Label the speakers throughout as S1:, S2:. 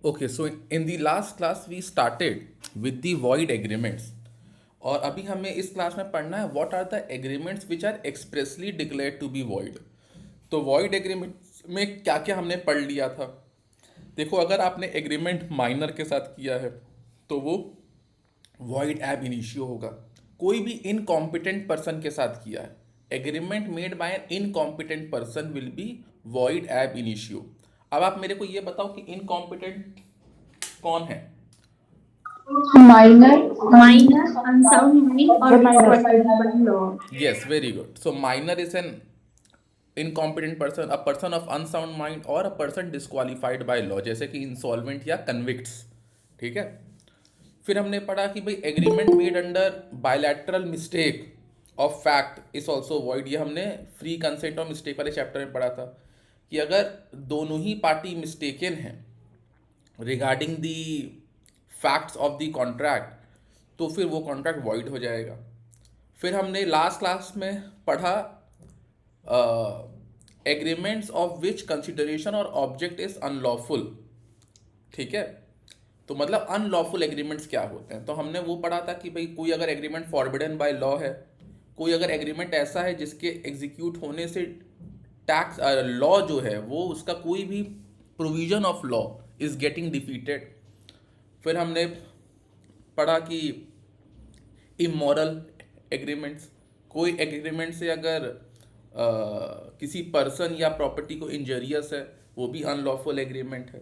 S1: Okay, so in the last class we started with the void agreements. और अभी हमें इस क्लास में पढ़ना है what are the agreements which are expressly declared to be void. तो वॉइड एग्रीमेंट्स में क्या क्या हमने पढ़ लिया था। देखो, अगर आपने एग्रीमेंट माइनर के साथ किया है तो वो वॉइड एब इनिशियो होगा। कोई भी इनकॉम्पिटेंट पर्सन के साथ किया है, agreement made by an incompetent person will be void ab initio. अब आप मेरे को ये बताओ कि इनकॉम्पिटेंट कौन है।
S2: Minor,
S3: Minor, unsound mind, or
S2: minor.
S3: disqualified by law.
S1: Yes, very good. So minor is an incompetent person, a person of unsound mind or a person disqualified by law, जैसे कि इंसॉल्वेंट या convicts. ठीक है। फिर हमने पढ़ा कि भाई agreement made under bilateral mistake of fact is also void. ये हमने फ्री कंसेंट और मिस्टेक वाले चैप्टर में पढ़ा था कि अगर दोनों ही पार्टी मिस्टेकन हैं regarding the facts of the contract तो फिर वो कॉन्ट्रैक्ट वॉइड हो जाएगा। फिर हमने लास्ट क्लास में पढ़ा एग्रीमेंट्स ऑफ विच कंसिडरेशन और ऑब्जेक्ट इज अनलॉफुल। ठीक है। तो मतलब अनलॉफुल एग्रीमेंट्स क्या होते हैं, तो हमने वो पढ़ा था कि भाई कोई अगर एग्रीमेंट फॉरबिडन बाय लॉ है, कोई अगर एग्रीमेंट ऐसा है जिसके एग्जीक्यूट होने से टैक्स लॉ जो है वो उसका कोई भी provision of law is getting defeated. फिर हमने पढ़ा कि इमोरल एग्रीमेंट्स, कोई एग्रीमेंट से अगर किसी पर्सन या प्रॉपर्टी को इंजरियस है वो भी अनलॉफुल एग्रीमेंट है।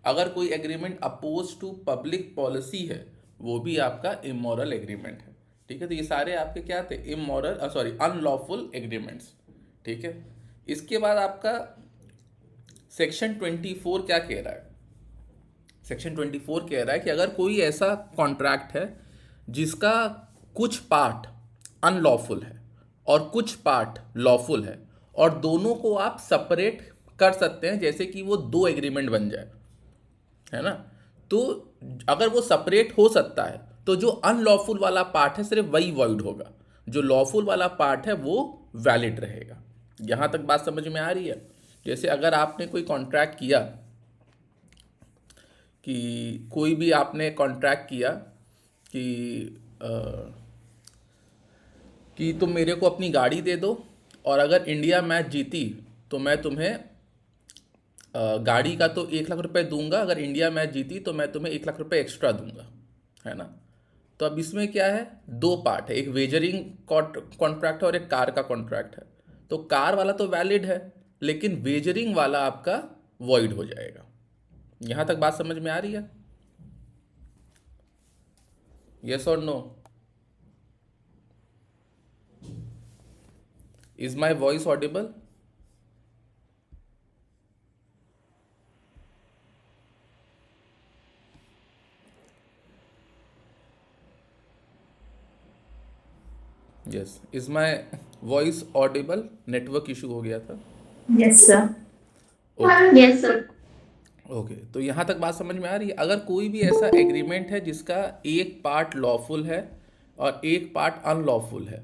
S1: अगर कोई agreement oppose to public policy है वो भी आपका इमोरल एग्रीमेंट है। ठीक है। तो ये सारे आपके क्या थे, इमोरल सॉरी अनलॉफुल एग्रीमेंट्स। ठीक है। इसके बाद आपका सेक्शन 24 क्या कह रहा है। सेक्शन 24 कह रहा है कि अगर कोई ऐसा कॉन्ट्रैक्ट है जिसका कुछ पार्ट अनलॉफुल है और कुछ पार्ट लॉफुल है और दोनों को आप सेपरेट कर सकते हैं, जैसे कि वो दो एग्रीमेंट बन जाए, है ना। तो अगर वो सेपरेट हो सकता है तो जो अनलॉफुल वाला पार्ट है सिर्फ वही वॉइड होगा, जो लॉफुल वाला पार्ट है वो वैलिड रहेगा। यहां तक बात समझ में आ रही है। जैसे अगर आपने कोई कॉन्ट्रैक्ट किया कि कोई भी आपने कॉन्ट्रैक्ट किया कि अ, कि तुम मेरे को अपनी गाड़ी दे दो और अगर इंडिया मैच जीती तो मैं तुम्हें गाड़ी का तो 1 लाख रुपए दूंगा, अगर इंडिया मैच जीती तो मैं तुम्हें 1 लाख रुपए एक्स्ट्रा दूंगा, है ना। तो अब इसमें क्या है, दो पार्ट है, एक वेजरिंग कॉन्ट्रैक्ट है और एक कार का कॉन्ट्रैक्ट है। तो कार वाला तो वैलिड है लेकिन वेजरिंग वाला आपका वॉइड हो जाएगा। यहां तक बात समझ में आ रही है, यस और no. Is my voice audible. Yes, is my voice audible. Network issue हो गया था।
S3: Yes, sir.
S1: Okay.
S3: Yes, sir.
S1: Okay, तो यहाँ तक बात समझ में आ रही है। अगर कोई भी ऐसा एग्रीमेंट है जिसका एक पार्ट लॉफुल है और एक पार्ट अनलॉफुल है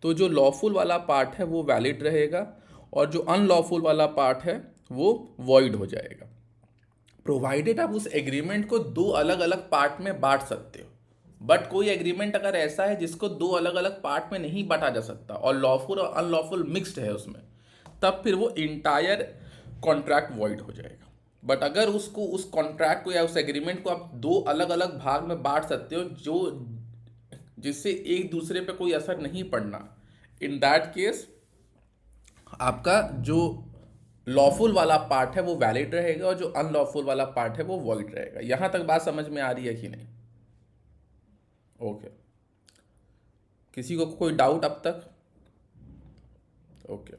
S1: तो जो लॉफुल वाला पार्ट है वो वैलिड रहेगा और जो अनलॉफुल वाला पार्ट है वो वॉइड हो जाएगा, प्रोवाइडेड आप उस एग्रीमेंट को दो अलग अलग पार्ट में बांट सकते हो। बट कोई एग्रीमेंट अगर ऐसा है जिसको दो अलग अलग पार्ट में नहीं बांटा जा सकता और लॉफुल और अनलॉफुल मिक्स्ड है उसमें, तब फिर वो इंटायर कॉन्ट्रैक्ट वॉइड हो जाएगा। बट अगर उसको उस कॉन्ट्रैक्ट को या उस एग्रीमेंट को आप दो अलग अलग भाग में बांट सकते हो जो जिससे एक दूसरे पे कोई असर नहीं पड़ना, इन दैट केस आपका जो लॉफुल वाला पार्ट है वो वैलिड रहेगा और जो अनलॉफुल वाला पार्ट है वो वॉइड रहेगा। यहां तक बात समझ में आ रही है कि नहीं। ओके, किसी को कोई डाउट अब तक। ओके,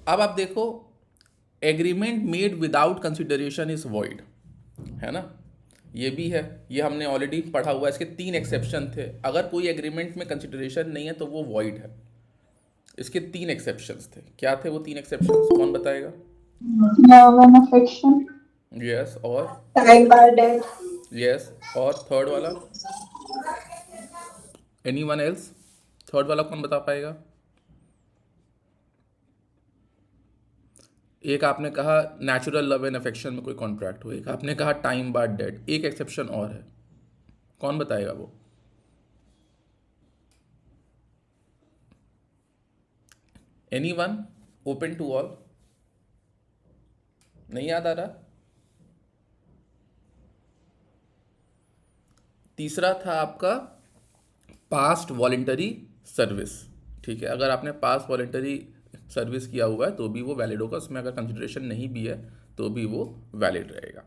S1: अब आप देखो, agreement made without consideration is void, है ना। ये भी है, ये हमने ऑलरेडी पढ़ा हुआ है। इसके 3 एक्सेप्शन थे। अगर कोई एग्रीमेंट में कंसिडरेशन नहीं है तो वो वॉइड है। इसके 3 एक्सेप्शंस थे। क्या थे वो 3 एक्सेप्शंस, कौन बताएगा।
S2: Love and affection.
S1: यस, और
S2: Time by death.
S1: यस, और थर्ड वाला, एनी वन एल्स, थर्ड वाला कौन बता पाएगा। एक आपने कहा नेचुरल लव एंड अफेक्शन में कोई कॉन्ट्रैक्ट हो, एक आपने कहा टाइम बार डेट, एक एक्सेप्शन और है, कौन बताएगा वो? एनीवन? Open to all? नहीं याद आ रहा? तीसरा था आपका पास्ट वॉलेंटरी सर्विस। ठीक है, अगर आपने पास्ट वॉलेंटरी सर्विस किया हुआ है तो भी वो वैलिड होगा, उसमें अगर कंसिडरेशन नहीं भी है तो भी वो वैलिड रहेगा।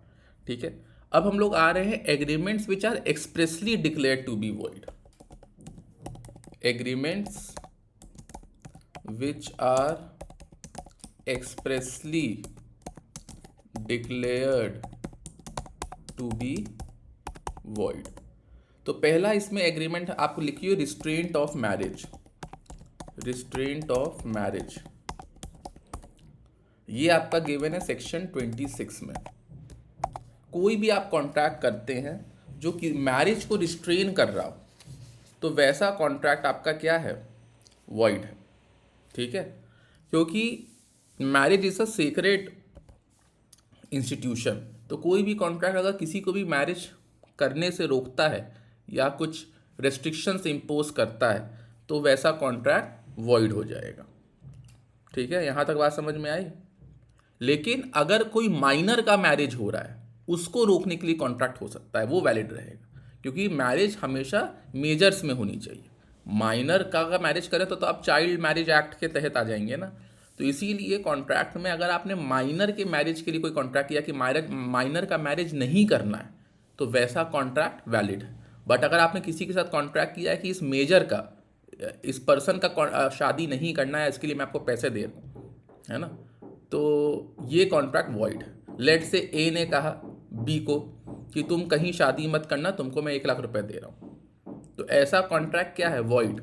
S1: ठीक है, अब हम लोग आ रहे हैं agreements which are expressly declare to be void. Agreements which are expressly declared to be void. तो पहला इसमें एग्रीमेंट आपको लिखिए restraint of marriage. Restraint of marriage ये आपका गिवन है सेक्शन 26 में। कोई भी आप कॉन्ट्रैक्ट करते हैं जो कि मैरिज को रिस्ट्रेन कर रहा हो तो वैसा कॉन्ट्रैक्ट आपका क्या है? वॉइड है। ठीक है, क्योंकि marriage is a secret institution, तो कोई भी कॉन्ट्रैक्ट अगर किसी को भी मैरिज करने से रोकता है या कुछ रेस्ट्रिक्शंस इम्पोज करता है तो वैसा कॉन्ट्रैक्ट वॉइड हो जाएगा। ठीक है, यहाँ तक बात समझ में आई? लेकिन अगर कोई माइनर का मैरिज हो रहा है उसको रोकने के लिए कॉन्ट्रैक्ट हो सकता है, वो वैलिड रहेगा, क्योंकि मैरिज हमेशा मेजर्स में होनी चाहिए। माइनर का अगर मैरिज करें तो आप चाइल्ड मैरिज एक्ट के तहत आ जाएंगे ना, तो इसीलिए कॉन्ट्रैक्ट में अगर आपने माइनर के मैरिज के लिए कोई कॉन्ट्रैक्ट किया कि माइनर का मैरिज नहीं करना है तो वैसा कॉन्ट्रैक्ट वैलिड है। बट अगर आपने किसी के साथ कॉन्ट्रैक्ट किया है कि इस मेजर का, इस पर्सन का शादी नहीं करना है, इसके लिए मैं आपको पैसे दे रहा हूँ, है ना, तो ये कॉन्ट्रैक्ट वॉइड है। लेट से ए ने कहा बी को कि तुम कहीं शादी मत करना, तुमको मैं 1 लाख रुपए दे रहा हूँ, तो ऐसा कॉन्ट्रैक्ट क्या है? वॉइड।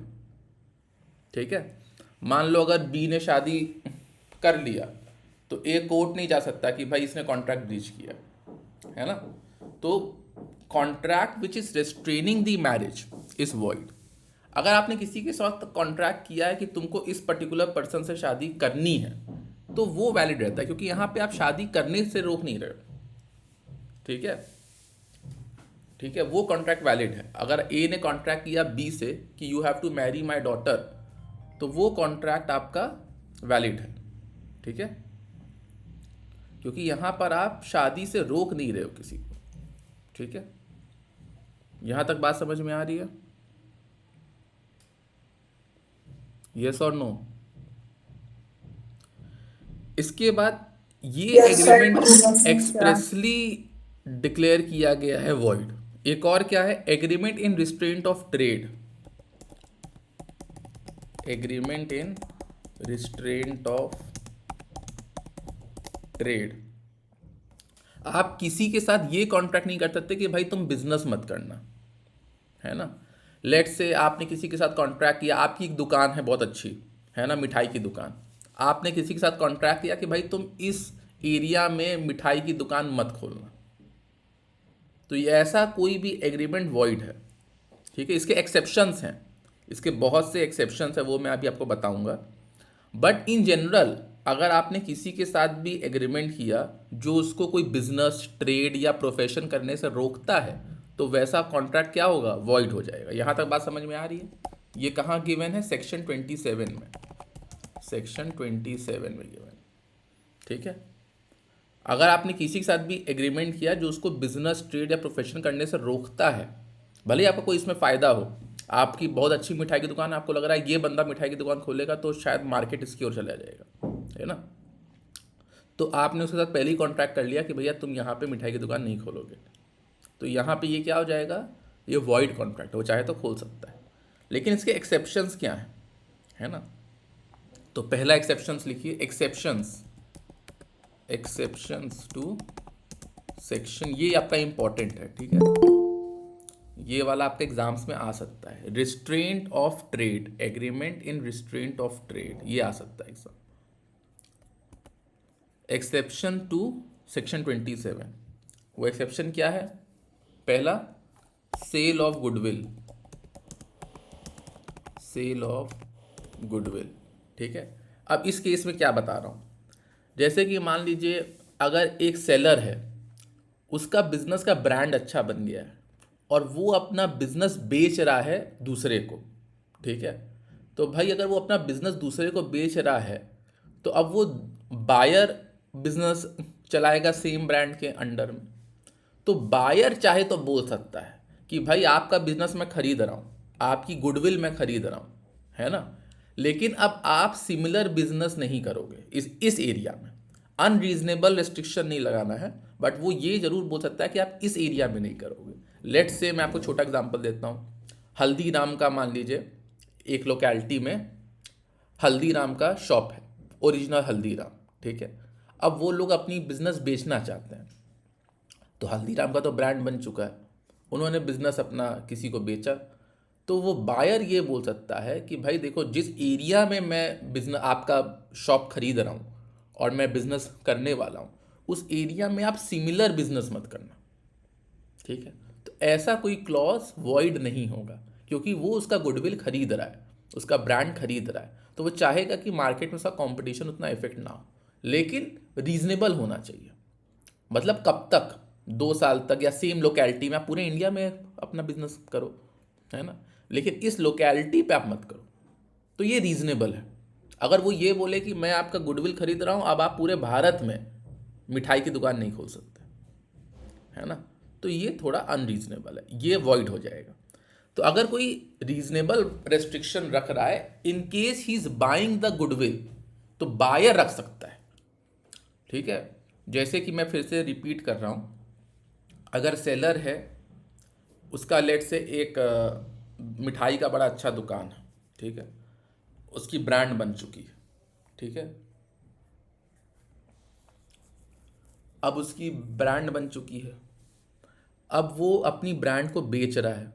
S1: ठीक है, मान लो अगर बी ने शादी कर लिया तो ए कोर्ट नहीं जा सकता कि भाई इसने कॉन्ट्रैक्ट ब्रीच किया, है ना, तो contract which is restraining the marriage is void. अगर आपने किसी के साथ कॉन्ट्रैक्ट किया है कि तुमको इस पर्टिकुलर पर्सन से शादी करनी है तो वो वैलिड रहता है, क्योंकि यहाँ पे आप शादी करने से रोक नहीं रहे हो। ठीक है, ठीक है, वो कॉन्ट्रैक्ट वैलिड है। अगर ए ने कॉन्ट्रैक्ट किया बी से कि you have to marry my daughter, तो वो कॉन्ट्रैक्ट आपका वैलिड है। ठीक है, क्योंकि यहाँ पर आप शादी से रोक नहीं रहे हो किसी को। ठीक है, यहाँ तक बात समझ में आ रही है? यस और नो? इसके बाद ये
S2: Yes, sir.
S1: Agreement
S3: Yes, sir.
S1: Expressly declare किया गया है वॉइड। एक और क्या है? Agreement in restraint of trade. Agreement in restraint of trade, आप किसी के साथ ये कॉन्ट्रैक्ट नहीं कर सकते कि भाई तुम बिजनेस मत करना, है ना। लेट से आपने किसी के साथ कॉन्ट्रैक्ट किया, आपकी एक दुकान है बहुत अच्छी, है ना, मिठाई की दुकान, आपने किसी के साथ कॉन्ट्रैक्ट किया कि भाई तुम इस एरिया में मिठाई की दुकान मत खोलना, तो ये ऐसा कोई भी एग्रीमेंट वॉइड है। ठीक है, इसके एक्सेप्शंस हैं, इसके बहुत से एक्सेप्शंस हैं, वो मैं अभी आपको बताऊंगा। बट इन जनरल अगर आपने किसी के साथ भी एग्रीमेंट किया जो उसको कोई बिजनेस, ट्रेड या प्रोफेशन करने से रोकता है तो वैसा कॉन्ट्रैक्ट क्या होगा? वॉइड हो जाएगा। यहाँ तक बात समझ में आ रही है? ये कहाँ गिवन है? सेक्शन 27 में। सेक्शन 27 में गिवन। ठीक है, अगर आपने किसी के साथ भी एग्रीमेंट किया जो उसको बिजनेस, ट्रेड या प्रोफेशन करने से रोकता है, भले ही आपको कोई इसमें फ़ायदा हो, आपकी बहुत अच्छी मिठाई की दुकान, आपको लग रहा है ये बंदा मिठाई की दुकान खोलेगा तो शायद मार्केट इसकी ओर चला जाएगा, है ना, तो आपने उसके साथ पहले ही कॉन्ट्रैक्ट कर लिया कि भैया तुम यहाँ पे मिठाई की दुकान नहीं खोलोगे, तो यहाँ पे ये क्या हो जाएगा? ये वॉइड कॉन्ट्रैक्ट, वो चाहे तो खोल सकता है। लेकिन इसके एक्सेप्शंस क्या हैं, है ना, तो पहला एक्सेप्शंस लिखिए, एक्सेप्शंस, एक्सेप्शंस टू सेक्शन, ये आपका इंपॉर्टेंट है। ठीक है, ये वाला आपके एग्जाम्स में आ सकता है। Restraint of trade, agreement in restraint of trade, ये आ सकता है एग्जाम। एक्सेप्शन टू सेक्शन 27, वो एक्सेप्शन क्या है? पहला, sale of goodwill, sale of goodwill. ठीक है, अब इस केस में क्या बता रहा हूँ, जैसे कि मान लीजिए अगर एक सेलर है, उसका बिजनेस का ब्रांड अच्छा बन गया है और वो अपना बिजनेस बेच रहा है दूसरे को, ठीक है। तो भाई अगर वो अपना बिजनेस दूसरे को बेच रहा है तो अब वो बायर बिजनेस चलाएगा सेम ब्रांड के अंडर में। तो बायर चाहे तो बोल सकता है कि भाई आपका बिजनेस मैं खरीद रहा हूँ, आपकी गुडविल मैं खरीद रहा हूँ, है ना। लेकिन अब आप सिमिलर बिजनेस नहीं करोगे इस एरिया में। अनरीजनेबल रिस्ट्रिक्शन नहीं लगाना है, बट वो ये जरूर बोल सकता है कि आप इस एरिया में नहीं करोगे। लेट्स से मैं आपको छोटा एग्जांपल देता हूँ। हल्दीराम का मान लीजिए एक लोकेलिटी में हल्दीराम का शॉप है, ओरिजिनल हल्दीराम, ठीक है। अब वो लोग अपनी बिजनेस बेचना चाहते हैं, तो हल्दीराम का तो ब्रांड बन चुका है, उन्होंने बिजनेस अपना किसी को बेचा। तो वो बायर ये बोल सकता है कि भाई देखो, जिस एरिया में मैं बिजनेस आपका शॉप खरीद रहा हूँ और मैं बिजनेस करने वाला हूँ, उस एरिया में आप सिमिलर बिजनेस मत करना, ठीक है। तो ऐसा कोई क्लॉज वॉइड नहीं होगा, क्योंकि वो उसका गुडविल खरीद रहा है, उसका ब्रांड खरीद रहा है, तो वो चाहेगा कि मार्केट में उसका कंपटीशन उतना इफेक्ट ना हो, लेकिन रीजनेबल होना चाहिए। मतलब कब तक, 2 साल तक या सेम लोकेलिटी में, आप पूरे इंडिया में अपना बिजनेस करो, है ना, लेकिन इस लोकेलिटी पे आप मत करो। तो ये रीजनेबल है। अगर वो ये बोले कि मैं आपका गुडविल खरीद रहा हूँ, अब आप पूरे भारत में मिठाई की दुकान नहीं खोल सकते, है ना, तो ये थोड़ा अनरीजनेबल है, ये वॉइड हो जाएगा। तो अगर कोई रीजनेबल रेस्ट्रिक्शन रख रहा है in case he is buying the goodwill, तो बायर रख सकता है, ठीक है। जैसे कि मैं फिर से रिपीट कर रहा हूँ, अगर सेलर है, उसका लेट से एक मिठाई का बड़ा अच्छा दुकान है, ठीक है, उसकी ब्रांड बन चुकी है, ठीक है। अब उसकी ब्रांड बन चुकी है, अब वो अपनी ब्रांड को बेच रहा है।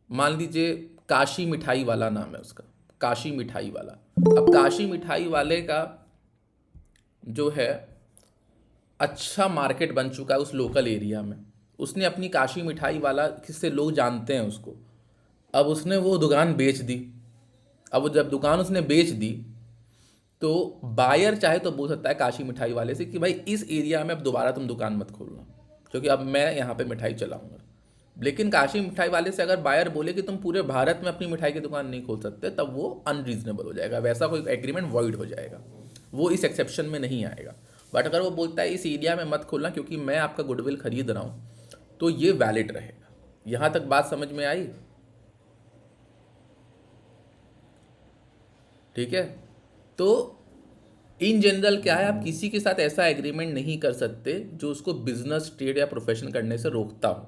S1: मान लीजिए काशी मिठाई वाला नाम है उसका, काशी मिठाई वाला। अब काशी मिठाई वाले का जो है अच्छा मार्केट बन चुका है उस लोकल एरिया में, उसने अपनी काशी मिठाई वाला, किससे लोग जानते हैं उसको, अब उसने वो दुकान बेच दी। अब वो जब दुकान उसने बेच दी, तो बायर चाहे तो बोल सकता है काशी मिठाई वाले से कि भाई इस एरिया में अब दोबारा तुम दुकान मत खोलना, क्योंकि अब मैं यहाँ पे मिठाई चलाऊंगा। लेकिन काशी मिठाई वाले से अगर बायर बोले कि तुम पूरे भारत में अपनी मिठाई की दुकान नहीं खोल सकते, तब वो अनरीजनेबल हो जाएगा, वैसा कोई एग्रीमेंट वॉइड हो जाएगा, वो इस एक्सेप्शन में नहीं आएगा। बट अगर वो बोलता है इस एरिया में मत खोलना क्योंकि मैं आपका गुडविल खरीद रहा हूँ, तो ये वैलिड रहेगा। यहाँ तक बात समझ में आई, ठीक है। तो इन जनरल क्या है, आप किसी के साथ ऐसा एग्रीमेंट नहीं कर सकते जो उसको बिजनेस, ट्रेड या प्रोफेशन करने से रोकता हो।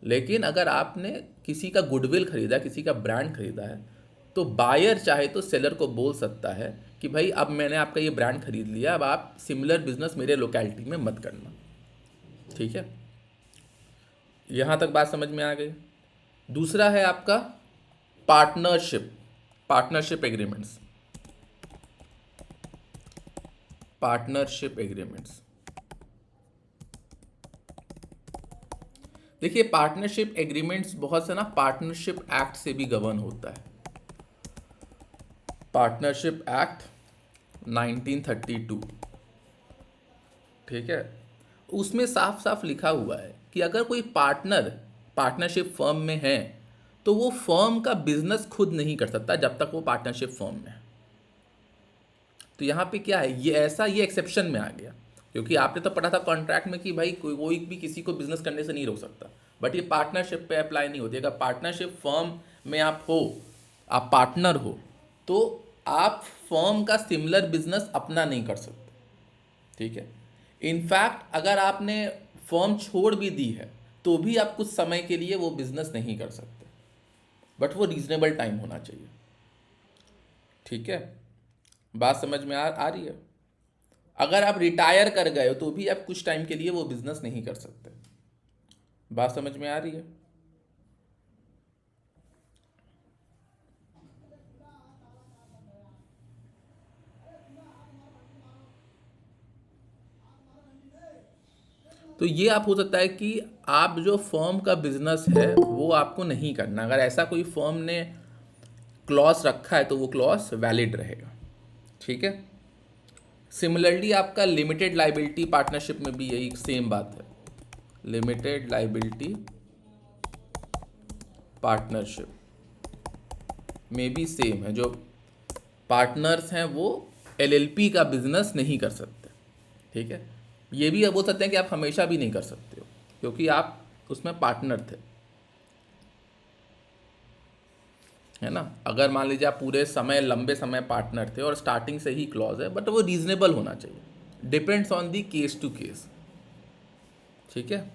S1: लेकिन अगर आपने किसी का गुडविल खरीदा, किसी का ब्रांड खरीदा है, तो बायर चाहे तो सेलर को बोल सकता है कि भाई अब मैंने आपका ये ब्रांड खरीद लिया, अब आप सिमिलर बिजनेस मेरे लोकेलिटी में मत करना, ठीक है। यहाँ तक बात समझ में आ गई। दूसरा है आपका partnership, partnership agreements, partnership agreements. देखिए पार्टनरशिप एग्रीमेंट्स बहुत से ना पार्टनरशिप एक्ट से भी गवर्न होता है। पार्टनरशिप एक्ट 1932, ठीक है, उसमें साफ साफ लिखा हुआ है कि अगर कोई पार्टनर पार्टनरशिप फर्म में है, तो वो फर्म का बिजनेस खुद नहीं कर सकता जब तक वो पार्टनरशिप फर्म में है। तो यहाँ पे क्या है, ये ऐसा, ये एक्सेप्शन में आ गया, क्योंकि आपने तो पढ़ा था कॉन्ट्रैक्ट में कि भाई कोई भी किसी को बिजनेस करने से नहीं रोक सकता, बट ये पार्टनरशिप पे अप्लाई नहीं होती। अगर पार्टनरशिप फर्म में आप हो, आप पार्टनर हो, तो आप फर्म का सिमिलर बिजनेस अपना नहीं कर सकते, ठीक है। इनफैक्ट अगर आपने फर्म छोड़ भी दी है तो भी आप कुछ समय के लिए वो बिजनेस नहीं कर सकते, बट वो रीजनेबल टाइम होना चाहिए, ठीक है। बात समझ में आ रही है। अगर आप रिटायर कर गए हो तो भी आप कुछ टाइम के लिए वो बिजनेस नहीं कर सकते। बात समझ में आ रही है। तो ये आप हो सकता है कि आप जो फर्म का बिजनेस है वो आपको नहीं करना, अगर ऐसा कोई फर्म ने क्लॉज रखा है तो वो क्लॉज वैलिड रहेगा, ठीक है। सिमिलरली आपका लिमिटेड लाइबिलिटी पार्टनरशिप में भी यही सेम बात है, लिमिटेड लाइबिलिटी पार्टनरशिप में भी सेम है, जो पार्टनर्स हैं वो एलएलपी का बिजनेस नहीं कर सकते, ठीक है। ये भी बोल सकते हैं कि आप हमेशा भी नहीं कर सकते हो क्योंकि आप उसमें पार्टनर थे, है ना। अगर मान लीजिए आप पूरे समय लंबे समय पार्टनर थे और स्टार्टिंग से ही क्लॉज है, बट वो रीजनेबल होना चाहिए, depends on the case to case, ठीक है।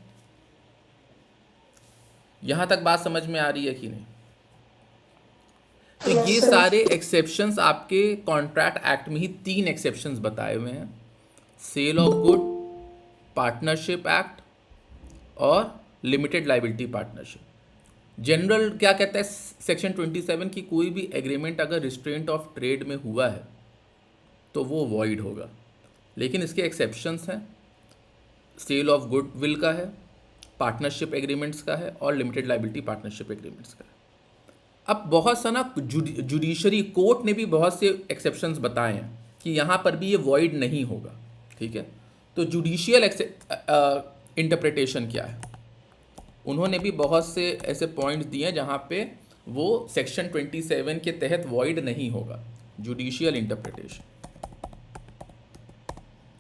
S1: यहां तक बात समझ में आ रही है कि नहीं? तो
S2: Yes,
S1: ये
S2: sir.
S1: सारे एक्सेप्शंस आपके कॉन्ट्रैक्ट एक्ट में ही 3 एक्सेप्शंस बताए हुए हैं, sale of good, partnership act और लिमिटेड लाइबिलिटी पार्टनरशिप। जनरल क्या कहता है सेक्शन 27 की कोई भी एग्रीमेंट अगर रिस्ट्रेंट ऑफ ट्रेड में हुआ है तो वो वॉइड होगा, लेकिन इसके एक्सेप्शंस हैं, सेल ऑफ गुड विल का है, पार्टनरशिप एग्रीमेंट्स का है और लिमिटेड लाइबिलिटी पार्टनरशिप एग्रीमेंट्स का है। अब बहुत सा ना जुडिशरी कोर्ट ने भी बहुत से एक्सेप्शंस बताए हैं कि यहाँ पर भी ये वॉइड नहीं होगा, ठीक है। तो जुडिशियल इंटरप्रिटेशन क्या है, उन्होंने भी बहुत से ऐसे पॉइंट्स दिए हैं जहाँ पे वो सेक्शन 27 के तहत वॉइड नहीं होगा, जुडिशियल इंटरप्रिटेशन।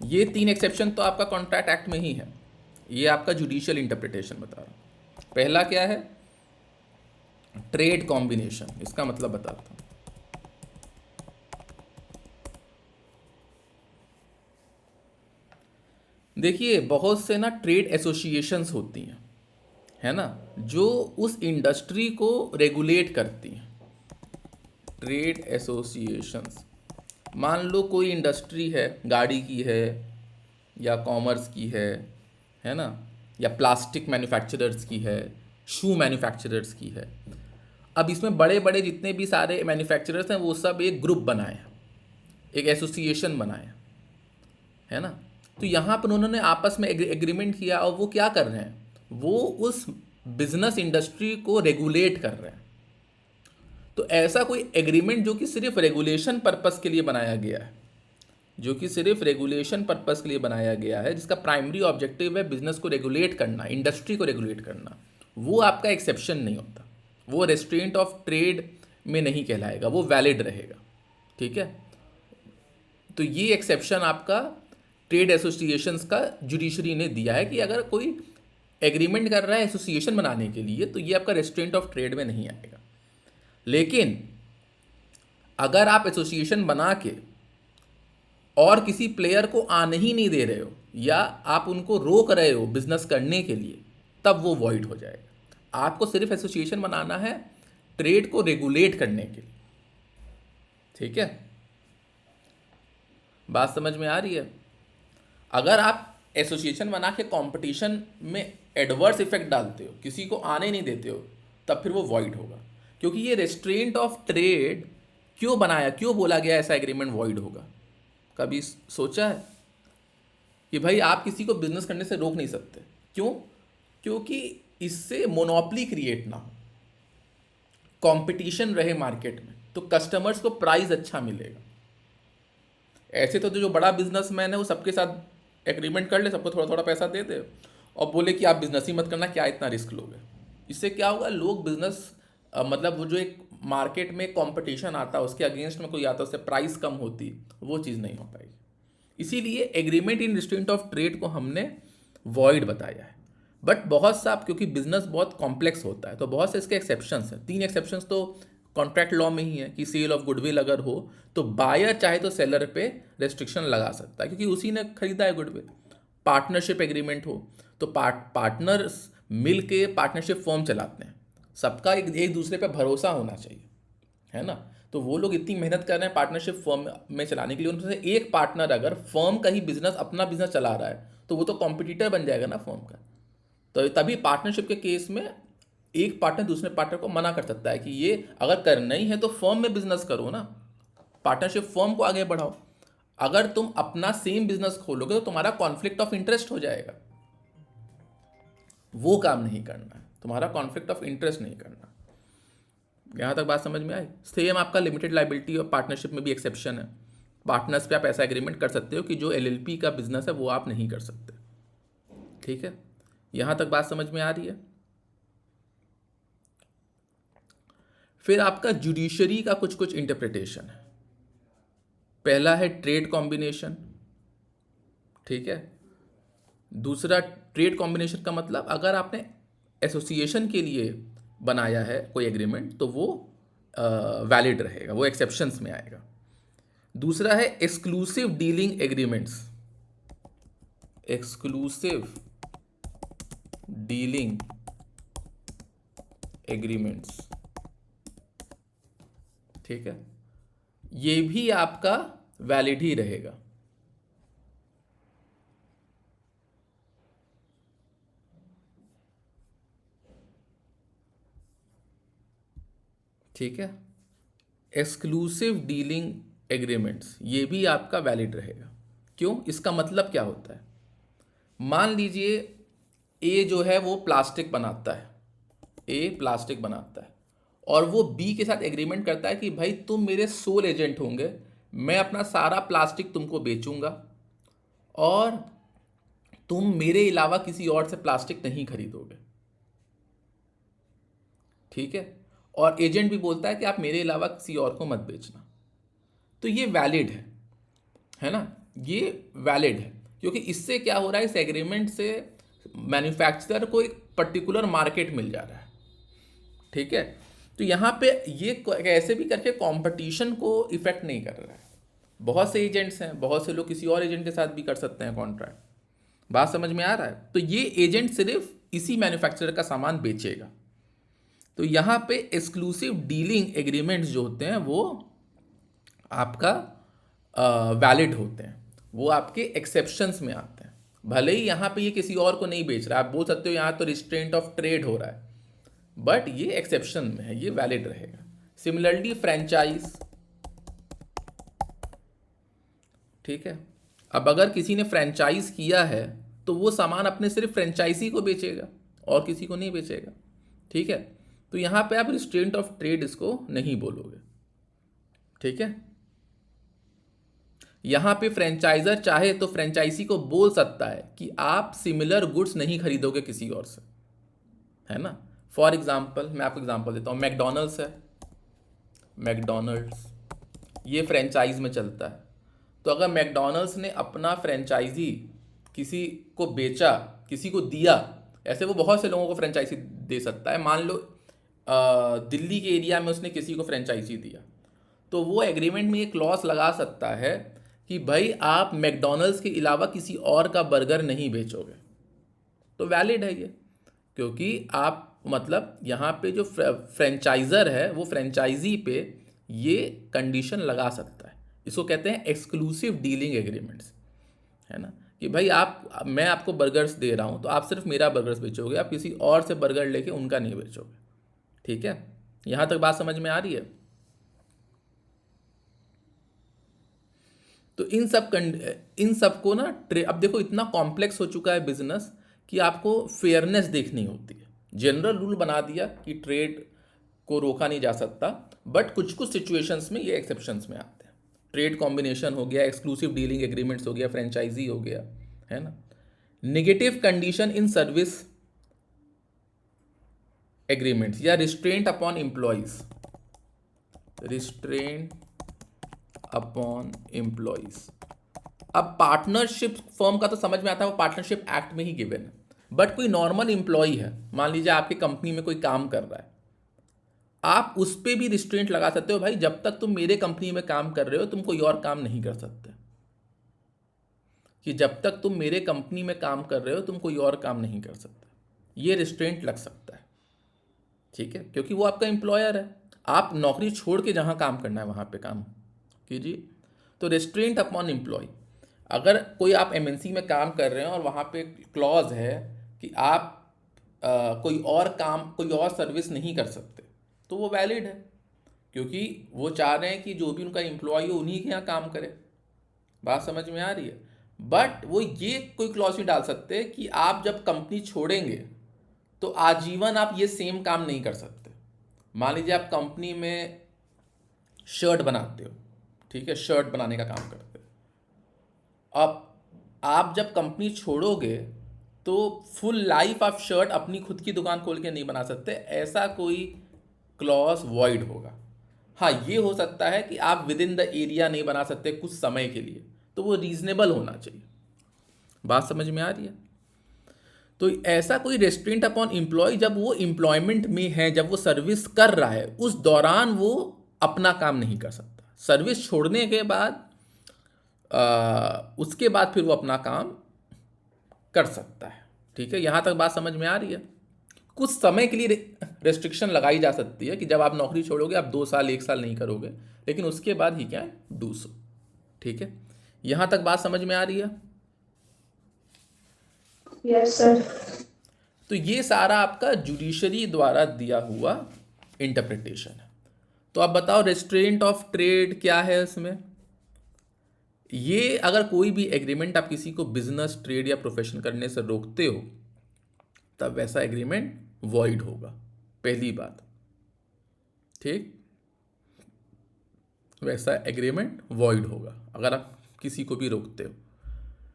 S1: ये 3 एक्सेप्शन तो आपका कॉन्ट्रैक्ट एक्ट में ही है, ये आपका जुडिशियल इंटरप्रिटेशन बता रहा हूँ। पहला क्या है, ट्रेड कॉम्बिनेशन, इसका मतलब बताता हूँ। देखिए बहुत से ना ट्रेड एसोसिएशंस होती हैं, है ना, जो उस इंडस्ट्री को रेगुलेट करती हैं। ट्रेड एसोसिएशंस, मान लो कोई इंडस्ट्री है, गाड़ी की है या कॉमर्स की है ना, या प्लास्टिक मैन्युफैक्चरर्स की है, शू मैन्युफैक्चरर्स की है। अब इसमें बड़े बड़े जितने भी सारे मैन्युफैक्चरर्स हैं वो सब एक ग्रुप बनाए हैं, एक एसोसिएशन बनाए हैं, है ना। तो यहाँ पर उन्होंने आपस में एग्रीमेंट किया और वो क्या कर रहे हैं, वो उस बिजनेस इंडस्ट्री को रेगुलेट कर रहे हैं। तो ऐसा कोई एग्रीमेंट जो कि सिर्फ रेगुलेशन पर्पस के लिए बनाया गया है, जो कि सिर्फ रेगुलेशन पर्पस के लिए बनाया गया है, जिसका प्राइमरी ऑब्जेक्टिव है बिजनेस को रेगुलेट करना, इंडस्ट्री को रेगुलेट करना, वो आपका एक्सेप्शन नहीं होता, वो रेस्ट्रेंट ऑफ ट्रेड में नहीं कहलाएगा, वो वैलिड रहेगा, ठीक है। तो ये एक्सेप्शन आपका ट्रेड एसोसिएशंस का जुडिशरी ने दिया है कि अगर कोई एग्रीमेंट कर रहा है एसोसिएशन बनाने के लिए तो ये आपका रेस्ट्रेंट ऑफ ट्रेड में नहीं आएगा। लेकिन अगर आप एसोसिएशन बना के और किसी प्लेयर को आने ही नहीं दे रहे हो या आप उनको रोक रहे हो बिजनेस करने के लिए, तब वो वॉइड हो जाएगा। आपको सिर्फ एसोसिएशन बनाना है ट्रेड को रेगुलेट करने के लिए, ठीक है। बात समझ में आ रही है? अगर आप एसोसिएशन बना के कंपटीशन में एडवर्स इफेक्ट डालते हो, किसी को आने नहीं देते हो, तब फिर वो वॉइड होगा। क्योंकि ये रेस्ट्रेंट ऑफ ट्रेड क्यों बनाया, क्यों बोला गया ऐसा एग्रीमेंट वॉइड होगा? कभी सोचा है कि भाई आप किसी को बिजनेस करने से रोक नहीं सकते? क्यों? क्योंकि इससे मोनोपोली क्रिएट ना हो, कंपटीशन रहे मार्केट में, तो कस्टमर्स को प्राइस अच्छा मिलेगा। ऐसे तो जो बड़ा बिजनेसमैन है वो सबके साथ एग्रीमेंट कर ले, सबको थोड़ा थोड़ा पैसा दे दे और बोले कि आप बिजनेस ही मत करना, क्या इतना रिस्क लोगे। इससे क्या होगा, लोग बिजनेस मतलब वो जो एक मार्केट में कंपटीशन आता है उसके अगेंस्ट में कोई आता है, उससे प्राइस कम होती, वो चीज़ नहीं हो पाएगी। इसीलिए agreement in restraint of trade को हमने वॉइड बताया है। बट बहुत सा, क्योंकि बिजनेस बहुत कॉम्प्लेक्स होता है तो बहुत से इसके एक्सेप्शंस हैं। 3 एक्सेप्शंस तो कॉन्ट्रैक्ट लॉ में ही है कि सेल ऑफ गुडविल अगर हो तो बायर चाहे तो सेलर पे रेस्ट्रिक्शन लगा सकता है, क्योंकि उसी ने खरीदा है गुडविल। पार्टनरशिप एग्रीमेंट हो तो पार्टनर्स मिल के पार्टनरशिप फर्म चलाते हैं, सबका एक दूसरे पे भरोसा होना चाहिए, है ना। तो वो लोग इतनी मेहनत कर रहे हैं पार्टनरशिप फर्म में चलाने के लिए, उनमें से एक पार्टनर अगर फर्म का ही बिजनेस, अपना बिजनेस चला रहा है तो वो तो कॉम्पिटिटर बन जाएगा ना फर्म का। तो तभी पार्टनरशिप के केस में एक पार्टनर दूसरे पार्टनर को मना कर सकता है कि ये अगर करना ही है तो फर्म में बिजनेस करो ना, पार्टनरशिप फर्म को आगे बढ़ाओ। अगर तुम अपना सेम बिजनेस खोलोगे तो तुम्हारा कॉन्फ्लिक्ट ऑफ इंटरेस्ट हो जाएगा, वो काम नहीं करना है, तुम्हारा कॉन्फ्लिक्ट ऑफ इंटरेस्ट नहीं करना। यहां तक बात समझ में आई? सेम आपका लिमिटेड लाइबिलिटी और पार्टनरशिप में भी एक्सेप्शन है। पार्टनर्स पे आप ऐसा एग्रीमेंट कर सकते हो कि जो एलएलपी का बिजनेस है वो आप नहीं कर सकते। ठीक है, यहाँ तक बात समझ में आ रही है। फिर आपका जुडिशरी का कुछ कुछ इंटरप्रिटेशन है। पहला है ट्रेड कॉम्बिनेशन। ठीक है, दूसरा ट्रेड कॉम्बिनेशन का मतलब अगर आपने एसोसिएशन के लिए बनाया है कोई एग्रीमेंट तो वो वैलिड रहेगा, वो एक्सेप्शंस में आएगा। दूसरा है exclusive dealing agreements. Exclusive dealing agreements, ठीक है, ये भी आपका वैलिड ही रहेगा। ठीक है, एक्सक्लूसिव डीलिंग एग्रीमेंट्स ये भी आपका वैलिड रहेगा। क्यों? इसका मतलब क्या होता है? मान लीजिए ए जो है वो प्लास्टिक बनाता है, ए प्लास्टिक बनाता है और वो बी के साथ एग्रीमेंट करता है कि भाई तुम मेरे सोल एजेंट होंगे, मैं अपना सारा प्लास्टिक तुमको बेचूंगा और तुम मेरे अलावा किसी और से प्लास्टिक नहीं खरीदोगे। ठीक है, और एजेंट भी बोलता है कि आप मेरे अलावा किसी और को मत बेचना। तो ये वैलिड है ना, ये वैलिड है क्योंकि इससे क्या हो रहा है, इस एग्रीमेंट से मैन्युफैक्चरर को एक पर्टिकुलर मार्केट मिल जा रहा है। ठीक है, तो यहाँ पे ये कैसे भी करके कंपटीशन को इफेक्ट नहीं कर रहा है। बहुत से एजेंट्स हैं, बहुत से लोग किसी और एजेंट के साथ भी कर सकते हैं कॉन्ट्रैक्ट। बात समझ में आ रहा है? तो ये एजेंट सिर्फ इसी मैन्युफैक्चरर का सामान बेचेगा। तो यहाँ पे एक्सक्लूसिव डीलिंग एग्रीमेंट्स जो होते हैं वो आपका वैलिड होते हैं, वो आपके एक्सेप्शंस में आते हैं। भले ही यहाँ पे ये किसी और को नहीं बेच रहा है, आप बोल सकते हो यहाँ तो रिस्ट्रेंट ऑफ ट्रेड हो रहा है, बट ये एक्सेप्शन में है, ये वैलिड रहेगा। सिमिलरली फ्रेंचाइज, ठीक है, अब अगर किसी ने फ्रेंचाइज किया है तो वो सामान अपने सिर्फ फ्रेंचाइजी को बेचेगा और किसी को नहीं बेचेगा। ठीक है, तो यहाँ पे आप रिस्ट्रेंट ऑफ ट्रेड इसको नहीं बोलोगे। ठीक है, यहाँ पे फ्रेंचाइजर चाहे तो फ्रेंचाइजी को बोल सकता है कि आप सिमिलर गुड्स नहीं खरीदोगे किसी और से, है ना। फॉर एग्जाम्पल मैं आपको एग्जाम्पल देता हूँ, मैकडोनल्ड्स है, मैकडोनल्ड्स ये फ्रेंचाइज में चलता है। तो अगर मैकडोनल्ड्स ने अपना फ्रेंचाइजी किसी को बेचा, किसी को दिया, ऐसे वो बहुत से लोगों को फ्रेंचाइजी दे सकता है। मान लो दिल्ली के एरिया में उसने किसी को फ्रेंचाइजी दिया, तो वो एग्रीमेंट में एक क्लॉज लगा सकता है कि भाई आप मैकडोनल्ड्स के अलावा किसी और का बर्गर नहीं बेचोगे। तो वैलिड है ये, क्योंकि आप मतलब यहाँ पे जो फ्रेंचाइजर है वो फ्रेंचाइजी पे ये कंडीशन लगा सकता है। इसको कहते हैं एक्सक्लूसिव डीलिंग एग्रीमेंट्स, है ना, कि भाई मैं आपको बर्गर्स दे रहा हूँ तो आप सिर्फ मेरा बर्गर्स बेचोगे, आप किसी और से बर्गर लेके उनका नहीं बेचोगे। ठीक है, यहाँ तक बात समझ में आ रही है? तो इन सब को ना अब देखो इतना कॉम्प्लेक्स हो चुका है बिजनेस कि आपको फेयरनेस देखनी होती है। जनरल रूल बना दिया कि ट्रेड को रोका नहीं जा सकता, बट कुछ कुछ सिचुएशंस में ये एक्सेप्शंस में आते हैं। ट्रेड कॉम्बिनेशन हो गया, एक्सक्लूसिव डीलिंग एग्रीमेंट्स हो गया, फ्रेंचाइजी हो गया, है ना। Negative condition in service agreements या restraint upon employees, restraint upon employees. अब पार्टनरशिप फर्म का तो समझ में आता है, वो पार्टनरशिप एक्ट में ही गिवन है, बट कोई नॉर्मल एम्प्लॉय है, मान लीजिए आपकी कंपनी में कोई काम कर रहा है, आप उस पर भी रिस्ट्रेंट लगा सकते हो, भाई जब तक तुम मेरे कंपनी में काम कर रहे हो तुम कोई और काम नहीं कर सकते, कि जब तक तुम मेरे कंपनी में काम कर रहे हो तुम कोई और काम नहीं कर सकते, ये रिस्ट्रेंट लग सकता है। ठीक है, क्योंकि वो आपका एम्प्लॉयर है, आप नौकरी छोड़ के जहाँ काम करना है वहाँ पे काम कीजिए। तो रिस्ट्रेंट अपॉन एम्प्लॉय, अगर कोई आप एमएनसी में काम कर रहे हैं और वहाँ पे क्लॉज है कि आप कोई और काम, कोई और सर्विस नहीं कर सकते, तो वो वैलिड है, क्योंकि वो चाह रहे हैं कि जो भी उनका एम्प्लॉय हो उन्हीं के यहाँ काम करे। बात समझ में आ रही है? बट वो ये कोई क्लॉज नहीं डाल सकते कि आप जब कंपनी छोड़ेंगे तो आजीवन आप ये सेम काम नहीं कर सकते। मान लीजिए आप कंपनी में शर्ट बनाते हो, ठीक है, शर्ट बनाने का काम करते हैं। अब आप जब कंपनी छोड़ोगे तो फुल लाइफ आप शर्ट अपनी खुद की दुकान खोल के नहीं बना सकते, ऐसा कोई क्लॉज वॉइड होगा। हाँ, ये हो सकता है कि आप विद इन द एरिया नहीं बना सकते कुछ समय के लिए, तो वो रीजनेबल होना चाहिए। बात समझ में आ रही है? तो ऐसा कोई रेस्ट्रेंट अपॉन एम्प्लॉय जब वो एम्प्लॉयमेंट में है, जब वो सर्विस कर रहा है, उस दौरान वो अपना काम नहीं कर सकता। सर्विस छोड़ने के बाद उसके बाद फिर वो अपना काम कर सकता है। ठीक है, यहाँ तक बात समझ में आ रही है? कुछ समय के लिए रेस्ट्रिक्शन लगाई जा सकती है कि जब आप नौकरी छोड़ोगे आप 2 साल 1 साल नहीं करोगे, लेकिन उसके बाद ही क्या है, डू सो। ठीक है, यहाँ तक बात समझ में आ रही है?
S2: Yes sir.
S1: तो ये सारा आपका जुडिशरी द्वारा दिया हुआ इंटरप्रिटेशन है। तो आप बताओ रेस्ट्रेंट ऑफ ट्रेड क्या है इसमें? ये अगर कोई भी एग्रीमेंट आप किसी को बिजनेस, ट्रेड या प्रोफेशन करने से रोकते हो, तब वैसा एग्रीमेंट वॉइड होगा, पहली बात। ठीक, वैसा एग्रीमेंट वॉइड होगा अगर आप किसी को भी रोकते हो।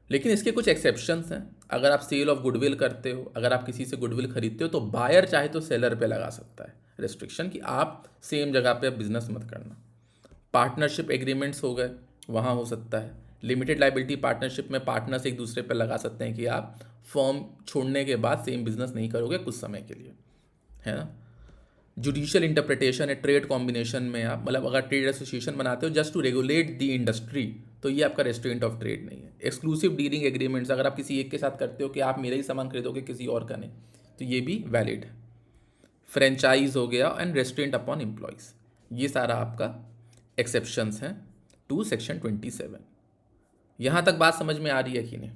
S1: लेकिन इसके कुछ एक्सेप्शंस हैं। अगर आप सेल ऑफ गुडविल करते हो, अगर आप किसी से गुडविल खरीदते हो, तो बायर चाहे तो सेलर पे लगा सकता है रेस्ट्रिक्शन कि आप सेम जगह पे बिजनेस मत करना। पार्टनरशिप एग्रीमेंट्स हो गए, वहाँ हो सकता है। लिमिटेड लाइबिलिटी पार्टनरशिप में पार्टनर्स एक दूसरे पर लगा सकते हैं कि आप फर्म छोड़ने के बाद सेम बिजनेस नहीं करोगे कुछ समय के लिए, है ना। जुडिशियल इंटरप्रिटेशन है ट्रेड कॉम्बिनेशन में। आप मतलब अगर ट्रेड एसोसिएशन बनाते हो just to regulate the industry, तो ये आपका रेस्ट्रेंट ऑफ ट्रेड नहीं है। एक्सक्लूसिव डीलिंग एग्रीमेंट्स, अगर आप किसी एक के साथ करते हो कि आप मेरा ही सामान खरीदोगे किसी और का नहीं, तो ये भी वैलिड है। फ्रेंचाइज हो गया एंड रेस्ट्रेंट अपॉन एम्प्लॉयज़, ये सारा आपका एक्सेप्शंस हैं टू सेक्शन 27। यहाँ तक बात समझ में आ रही है कि नहीं?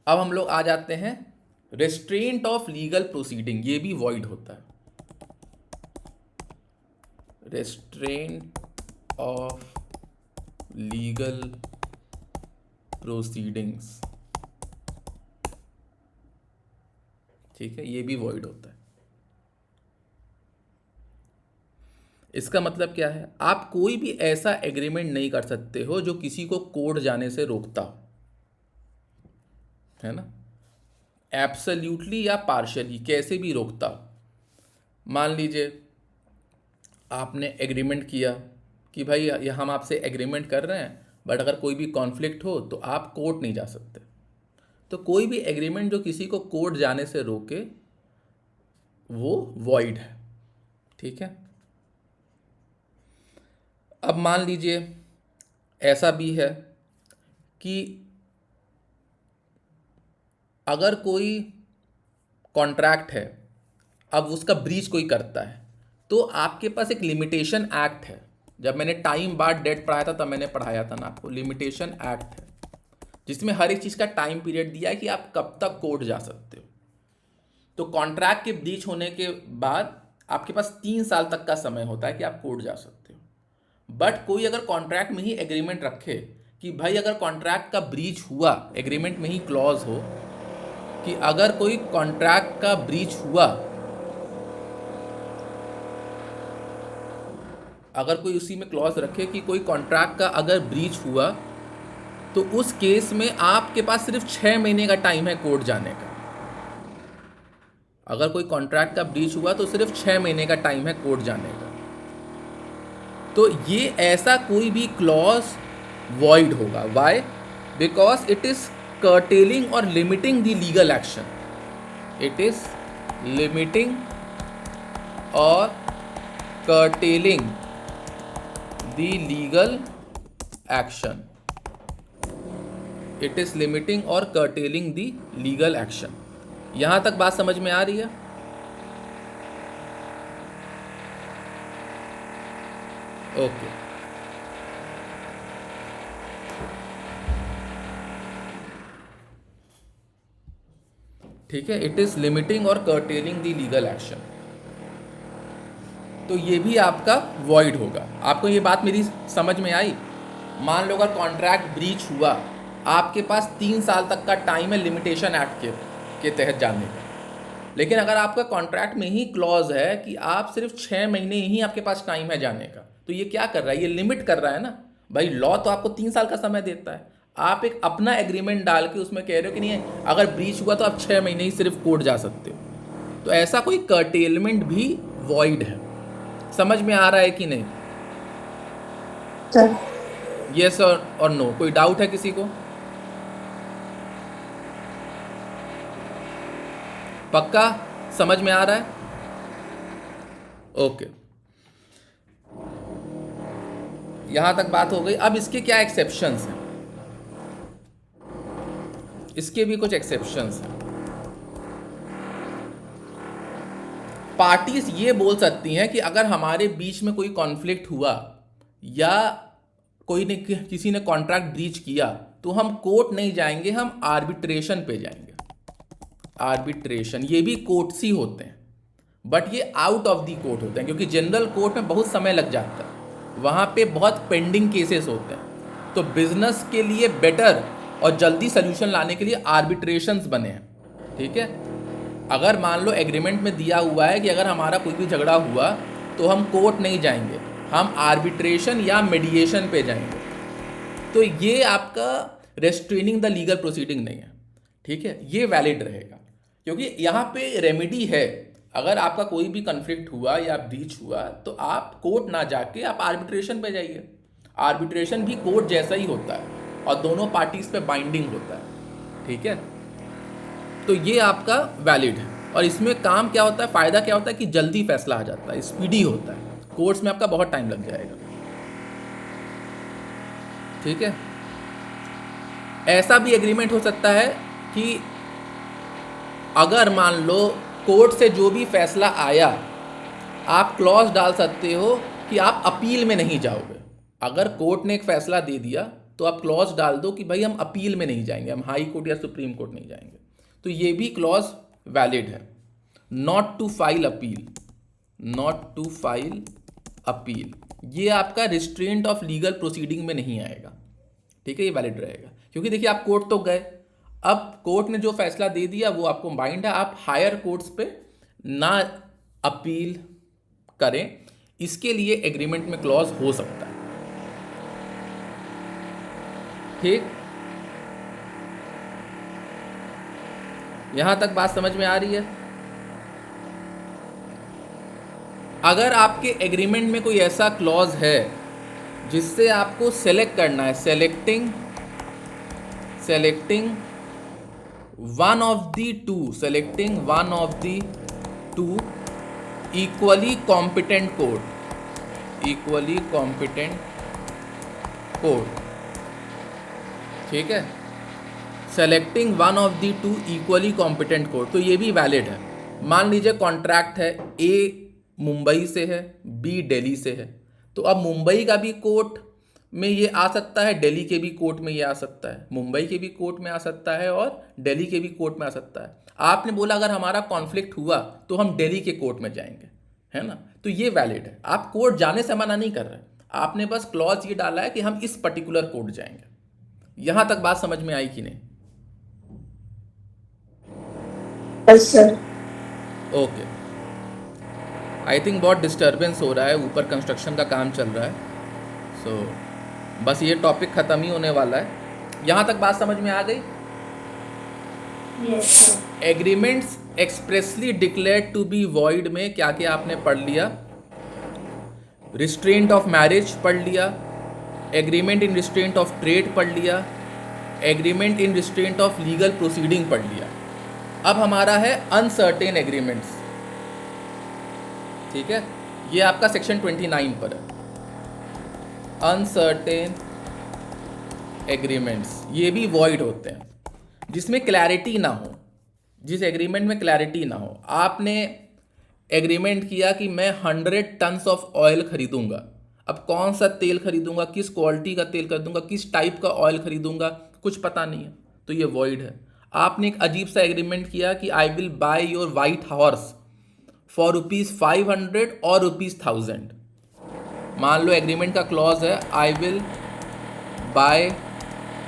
S1: अब हम लोग आ जाते हैं रेस्ट्रेंट ऑफ लीगल प्रोसीडिंग, ये भी वॉइड होता है। रेस्ट्रेंट ऑफ लीगल प्रोसीडिंग्स, ठीक है, ये भी वॉइड होता है। इसका मतलब क्या है? आप कोई भी ऐसा एग्रीमेंट नहीं कर सकते हो जो किसी को कोर्ट जाने से रोकता हो, है ना। एब्सोल्युटली या पार्शियली, कैसे भी रोकता हो। मान लीजिए आपने एग्रीमेंट किया कि भाई ये हम आपसे एग्रीमेंट कर रहे हैं, बट अगर कोई भी कॉन्फ्लिक्ट हो तो आप कोर्ट नहीं जा सकते। तो कोई भी एग्रीमेंट जो किसी को कोर्ट जाने से रोके वो वॉइड है। ठीक है, अब मान लीजिए ऐसा भी है कि अगर कोई कॉन्ट्रैक्ट है, अब उसका ब्रीच कोई करता है, तो आपके पास एक लिमिटेशन एक्ट है। जब मैंने टाइम बार डेट पढ़ाया था तब मैंने पढ़ाया था ना आपको, लिमिटेशन एक्ट है, जिसमें हर एक चीज़ का टाइम पीरियड दिया है कि आप कब तक कोर्ट जा सकते हो। तो कॉन्ट्रैक्ट के ब्रीच होने के बाद आपके पास 3 साल तक का समय होता है कि आप कोर्ट जा सकते हो। बट कोई अगर कॉन्ट्रैक्ट में ही एग्रीमेंट रखे कि भाई अगर कॉन्ट्रैक्ट का ब्रीच हुआ, एग्रीमेंट में ही क्लॉज हो कि अगर कोई कॉन्ट्रैक्ट का ब्रीच हुआ, अगर कोई उसी में क्लॉज रखे कि कोई कॉन्ट्रैक्ट का अगर ब्रीच हुआ, तो उस केस में आपके पास सिर्फ 6 महीने का टाइम है कोर्ट जाने का। अगर कोई कॉन्ट्रैक्ट का ब्रीच हुआ तो सिर्फ 6 महीने का टाइम है कोर्ट जाने का। तो ये ऐसा कोई भी क्लॉज वॉइड होगा। Why? Because it is curtailing or limiting the legal action. It is limiting or curtailing the legal action. It is limiting or curtailing the legal action. यहाँ तक बात समझ में आ रही है? ओके। ठीक है, इट इज लिमिटिंग और कर्टेलिंग द लीगल एक्शन, तो ये भी आपका वॉइड होगा। आपको ये बात मेरी समझ में आई? मान लो अगर कॉन्ट्रैक्ट ब्रीच हुआ, आपके पास 3 साल तक का टाइम है लिमिटेशन एक्ट के तहत जाने का। लेकिन अगर आपका कॉन्ट्रैक्ट में ही क्लॉज है कि आप सिर्फ 6 महीने ही आपके पास टाइम है जाने का, तो ये क्या कर रहा है, ये लिमिट कर रहा है ना भाई। लॉ तो आपको 3 साल का समय देता है, आप एक अपना एग्रीमेंट डाल के उसमें कह रहे हो कि नहीं अगर ब्रीच हुआ तो आप 6 महीने ही सिर्फ कोर्ट जा सकते हो। तो ऐसा कोई कर्टेलमेंट भी वॉइड है। समझ में आ रहा है कि नहीं?
S2: सर
S1: यस और नो? कोई डाउट है किसी को? पक्का समझ में आ रहा है? ओके, यहां तक बात हो गई। अब इसके क्या एक्सेप्शंस हैं? इसके भी कुछ एक्सेप्शंस हैं। पार्टीज ये बोल सकती हैं कि अगर हमारे बीच में कोई कॉन्फ्लिक्ट हुआ या कोई ने किसी ने कॉन्ट्रैक्ट ब्रीच किया तो हम कोर्ट नहीं जाएंगे, हम आर्बिट्रेशन पे जाएंगे। आर्बिट्रेशन, ये भी कोर्ट्स ही होते हैं बट ये आउट ऑफ दी कोर्ट होते हैं, क्योंकि जनरल कोर्ट में बहुत समय लग जाता है, वहाँ पे बहुत पेंडिंग केसेस होते हैं। तो बिजनेस के लिए बेटर और जल्दी सोल्यूशन लाने के लिए आर्बिट्रेशंस बने हैं, ठीक है। अगर मान लो एग्रीमेंट में दिया हुआ है कि अगर हमारा कोई भी झगड़ा हुआ तो हम कोर्ट नहीं जाएंगे, हम आर्बिट्रेशन या मीडिएशन पे जाएंगे, तो ये आपका रेस्ट्रेनिंग द लीगल प्रोसीडिंग नहीं है, ठीक है, ये वैलिड रहेगा। क्योंकि यहाँ पे रेमेडी है, अगर आपका कोई भी कन्फ्लिक्ट हुआ या ब्रीच हुआ तो आप कोर्ट ना जाके आप आर्बिट्रेशन पे जाइए। आर्बिट्रेशन भी कोर्ट जैसा ही होता है और दोनों पार्टीज पे बाइंडिंग होता है, ठीक है। तो ये आपका वैलिड है। और इसमें काम क्या होता है, फ़ायदा क्या होता है कि जल्दी फैसला आ जाता है, स्पीडी होता है। कोर्ट्स में आपका बहुत टाइम लग जाएगा, ठीक है। ऐसा भी एग्रीमेंट हो सकता है कि अगर मान लो कोर्ट से जो भी फैसला आया, आप क्लॉज डाल सकते हो कि आप अपील में नहीं जाओगे। अगर कोर्ट ने एक फैसला दे दिया तो आप क्लॉज डाल दो कि भाई हम अपील में नहीं जाएंगे, हम हाई कोर्ट या सुप्रीम कोर्ट नहीं जाएंगे। तो ये भी क्लॉज वैलिड है। Not to file appeal, not to file appeal, ये आपका रिस्ट्रेंट ऑफ लीगल प्रोसीडिंग में नहीं आएगा, ठीक है, ये वैलिड रहेगा। क्योंकि देखिए आप कोर्ट तो गए, अब कोर्ट ने जो फैसला दे दिया वो आपको बाइंड है, आप हायर कोर्ट्स पे ना अपील करें, इसके लिए एग्रीमेंट में क्लॉज हो सकता है, ठीक। यहां तक बात समझ में आ रही है? अगर आपके एग्रीमेंट में कोई ऐसा क्लॉज है जिससे आपको सेलेक्ट करना है, selecting one of the two, selecting one of the two equally competent court, equally competent court, ठीक है, selecting one of the two equally competent court, तो ये भी वैलिड है। मान लीजिए कॉन्ट्रैक्ट है, ए मुंबई से है, बी दिल्ली से है, तो अब मुंबई का भी कोर्ट में ये आ सकता है, दिल्ली के भी कोर्ट में ये आ सकता है, मुंबई के भी कोर्ट में आ सकता है और दिल्ली के भी कोर्ट में आ सकता है। आपने बोला अगर हमारा कॉन्फ्लिक्ट हुआ तो हम दिल्ली के कोर्ट में जाएंगे, है ना, तो ये वैलिड है। आप कोर्ट जाने से मना नहीं कर रहे, आपने बस क्लॉज ये डाला है कि हम इस पर्टिकुलर कोर्ट जाएंगे। यहां तक बात समझ में आई कि नहीं?
S2: Yes sir.
S1: Okay, I think बहुत डिस्टर्बेंस हो रहा है, ऊपर कंस्ट्रक्शन का काम चल रहा है, सो बस ये टॉपिक ख़त्म ही होने वाला है। यहाँ तक बात समझ में आ गई?
S3: Yes, sir.
S1: Agreements expressly declared to be void में क्या क्या आपने पढ़ लिया? रिस्ट्रेंट ऑफ मैरिज पढ़ लिया, agreement in restraint of trade पढ़ लिया, agreement in restraint of legal proceeding पढ़ लिया। अब हमारा है अनसर्टेन एग्रीमेंट्स, ठीक है, ये आपका सेक्शन 29 पर है। अनसर्टेन एग्रीमेंट्स ये भी वॉइड होते हैं, जिसमें क्लैरिटी ना हो, जिस एग्रीमेंट में क्लैरिटी ना हो। आपने एग्रीमेंट किया कि मैं 100 टन्स ऑफ ऑयल खरीदूंगा, अब कौन सा तेल खरीदूंगा, किस क्वालिटी का तेल खरीदूंगा, किस टाइप का ऑयल खरीदूंगा, कुछ पता नहीं है, तो ये वॉइड है। आपने एक अजीब सा एग्रीमेंट किया कि I will by your white horse for ₹500 और ₹1000। मान लो एग्रीमेंट का क्लॉज है I will buy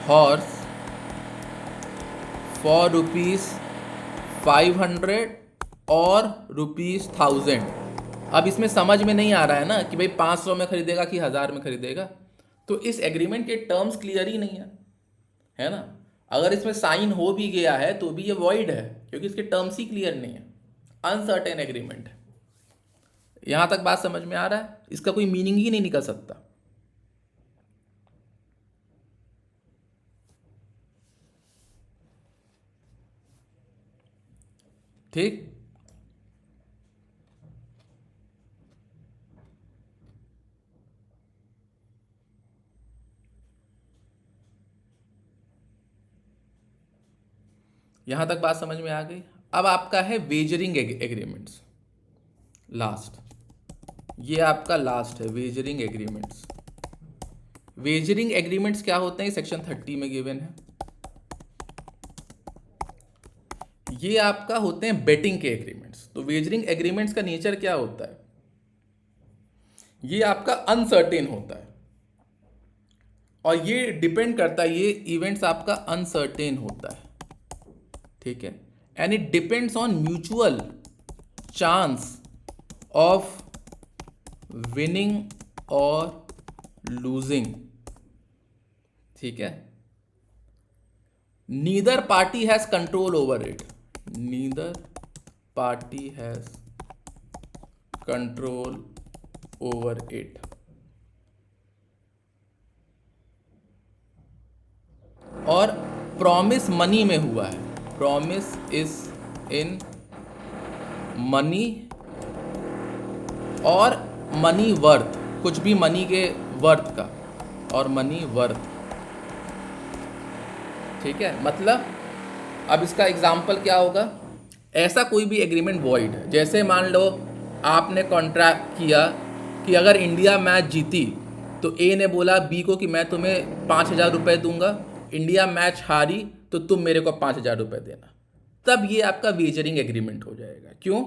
S1: horse for ₹500 और ₹1000। अब इसमें समझ में नहीं आ रहा है ना कि भाई 500 में खरीदेगा कि 1000 में खरीदेगा, तो इस एग्रीमेंट के टर्म्स क्लियर ही नहीं है ना। अगर इसमें साइन हो भी गया है तो भी ये वॉइड है, क्योंकि इसके टर्म्स ही क्लियर नहीं है, अनसर्टेन एग्रीमेंट है। यहां तक बात समझ में आ रहा है? इसका कोई मीनिंग ही नहीं निकल सकता। ठीक, यहां तक बात समझ में आ गई। अब आपका है वेजरिंग एग्रीमेंट्स, लास्ट। ये आपका लास्ट है, वेजरिंग एग्रीमेंट्स। वेजरिंग एग्रीमेंट्स क्या होते हैं, सेक्शन 30 में गिवन है। ये आपका होते हैं बेटिंग के एग्रीमेंट्स। तो वेजरिंग एग्रीमेंट्स का नेचर क्या होता है, ये आपका अनसर्टेन होता है, और ये डिपेंड करता है, ये इवेंट्स आपका अनसर्टेन होता है, ठीक है। And it depends on mutual chance of winning और लूजिंग, ठीक है। Neither party has control over it, neither party has control over it. और प्रॉमिस मनी में हुआ है, प्रॉमिस इज इन मनी और मनी वर्थ, कुछ भी मनी के वर्थ का, और मनी वर्थ, ठीक है। मतलब अब इसका एग्जाम्पल क्या होगा, ऐसा कोई भी एग्रीमेंट वॉइड है। जैसे मान लो आपने कॉन्ट्रैक्ट किया कि अगर इंडिया मैच जीती तो ए ने बोला बी को कि मैं तुम्हें 5000 रुपये दूंगा, इंडिया मैच हारी तो तुम मेरे को 5000 रुपये देना, तब ये आपका वेजरिंग एग्रीमेंट हो जाएगा। क्यों?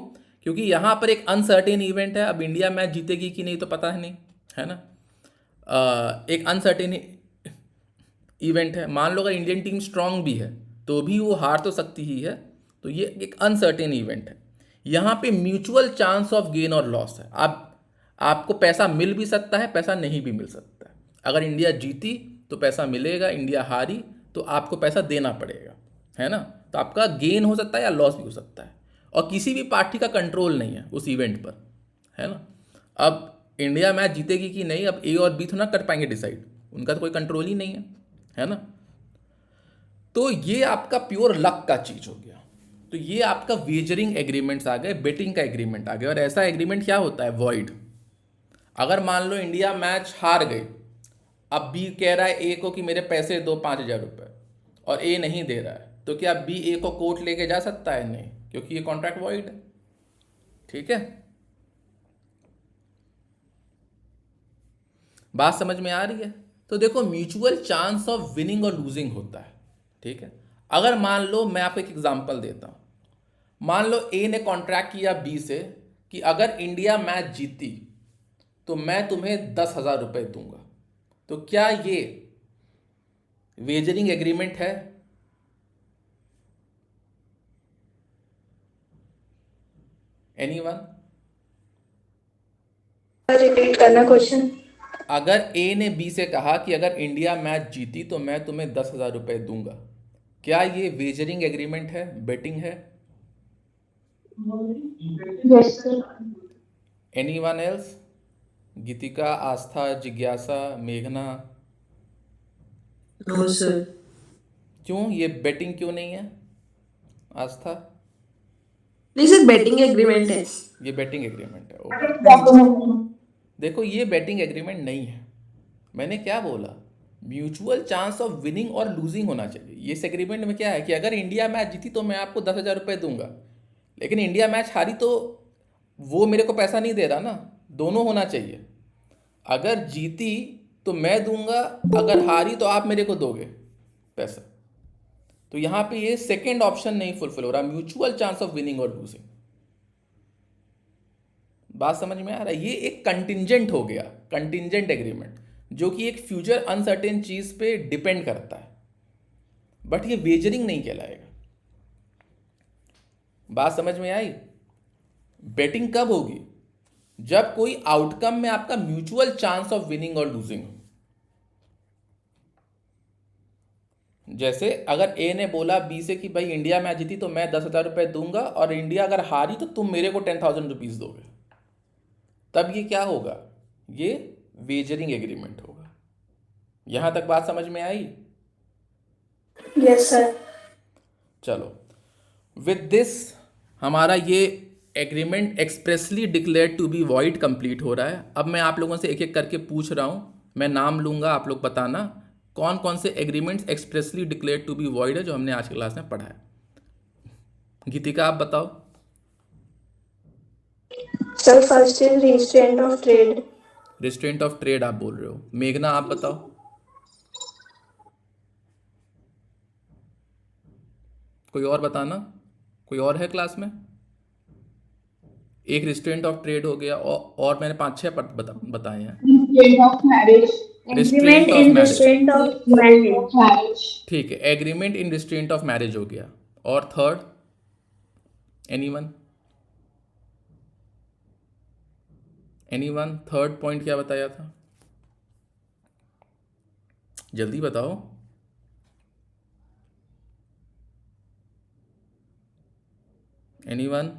S1: क्योंकि यहाँ पर एक अनसर्टेन इवेंट है। अब इंडिया मैच जीतेगी कि नहीं तो पता है नहीं, है ना। एक अनसर्टेन इवेंट है। मान लो अगर इंडियन टीम स्ट्रांग भी है तो भी वो हार तो सकती ही है, तो ये एक अनसर्टेन इवेंट है। यहाँ पे म्यूचुअल चांस ऑफ गेन और लॉस है। आपको पैसा मिल भी सकता है, पैसा नहीं भी मिल सकता है। अगर इंडिया जीती तो पैसा मिलेगा, इंडिया हारी तो आपको पैसा देना पड़ेगा, है ना। तो आपका गेन हो सकता है या लॉस भी हो सकता है, और किसी भी पार्टी का कंट्रोल नहीं है उस इवेंट पर, है ना। अब इंडिया मैच जीतेगी कि नहीं, अब ए और बी थोड़ा कर पाएंगे डिसाइड, उनका तो कोई कंट्रोल ही नहीं है ना। तो ये आपका प्योर लक का चीज हो गया। तो ये आपका वेजरिंग एग्रीमेंट्स आ गए, बेटिंग का एग्रीमेंट आ गया। और ऐसा एग्रीमेंट क्या होता है, वॉइड। अगर मान लो इंडिया मैच हार गई, अब बी कह रहा है ए को कि मेरे पैसे दो 5000 रुपये, और ए नहीं दे रहा है, तो क्या बी ए को कोर्ट लेके जा सकता है? नहीं, क्योंकि ये कॉन्ट्रैक्ट वॉइड है, ठीक है। बात समझ में आ रही है? तो देखो, म्यूचुअल चांस ऑफ विनिंग और लूजिंग होता है, ठीक है। अगर मान लो, मैं आपको एक एग्जांपल देता हूं, मान लो ए ने कॉन्ट्रैक्ट किया बी से कि अगर इंडिया मैच जीती तो मैं तुम्हें 10,000 रुपये दूंगा, तो क्या ये वेजरिंग एग्रीमेंट है? एनीवन?
S2: रिपीट करना क्वेश्चन।
S1: अगर ए ने बी से कहा कि अगर इंडिया मैच जीती तो मैं तुम्हें 10,000 रुपये दूंगा, क्या ये वेजरिंग एग्रीमेंट है, बेटिंग है?
S2: Yes sir.
S1: Anyone else? गीतिका, आस्था, जिज्ञासा, मेघना?
S2: No sir.
S1: क्यों, ये बेटिंग क्यों नहीं है आस्था?
S2: नहीं सर, बेटिंग एग्रीमेंट है।
S1: ये बेटिंग एग्रीमेंट है, ओके। देखो, ये बेटिंग एग्रीमेंट नहीं है। मैंने क्या बोला, म्यूचुअल चांस ऑफ विनिंग और लूजिंग होना चाहिए। इस एग्रीमेंट में क्या है कि अगर इंडिया मैच जीती तो मैं आपको 10,000 रुपये दूंगा, लेकिन इंडिया मैच हारी तो वो मेरे को पैसा नहीं दे रहा ना, दोनों होना चाहिए। अगर जीती तो मैं दूंगा, अगर हारी तो आप मेरे को दोगे पैसा। तो यहां पे ये सेकेंड ऑप्शन नहीं फुलफिल हो रहा, म्यूचुअल चांस ऑफ विनिंग और लूजिंग। बात समझ में आ रहा है? ये एक कंटिंजेंट हो गया, कंटिंजेंट एग्रीमेंट, जो कि एक फ्यूचर अनसर्टेन चीज पे डिपेंड करता है, बट ये वेजरिंग नहीं कहलाएगा। बात समझ में आई? बेटिंग कब होगी? जब कोई आउटकम में आपका म्यूचुअल चांस ऑफ विनिंग और लूजिंग हो। जैसे अगर ए ने बोला बी से कि भाई इंडिया मैच जीती तो मैं 10,000 रुपये दूंगा, और इंडिया अगर हारी तो तुम मेरे को 10,000 रुपीज दोगे, तब ये क्या होगा? ये वेजरिंग एग्रीमेंट होगा। यहां तक बात समझ में आई?
S2: Yes, sir.
S1: चलो, विद दिस हमारा ये agreement expressly declared to be void complete हो रहा है। अब मैं आप लोगों से एक एक करके पूछ रहा हूँ, मैं नाम लूंगा, आप लोग बताना कौन कौन से agreements expressly declared to be void है जो हमने आज की क्लास में पढ़ा है। गीतिका आप बताओ।
S2: Sir, first is restraint of trade.
S1: Restraint of trade आप बोल रहे हो। मेघना आप बताओ। कोई और बताना, कोई और है क्लास में? एक रिस्ट्रेंट ऑफ ट्रेड हो गया, और मैंने 5-6 बताए हैं।
S4: Restraint of marriage.
S2: Agreement
S1: restraint of
S2: in
S1: marriage,
S2: restraint of marriage.
S4: Marriage.
S1: ठीक है, agreement in restraint of marriage हो गया। और third, anyone? Anyone third point क्या बताया था? जल्दी बताओ। एनीवन?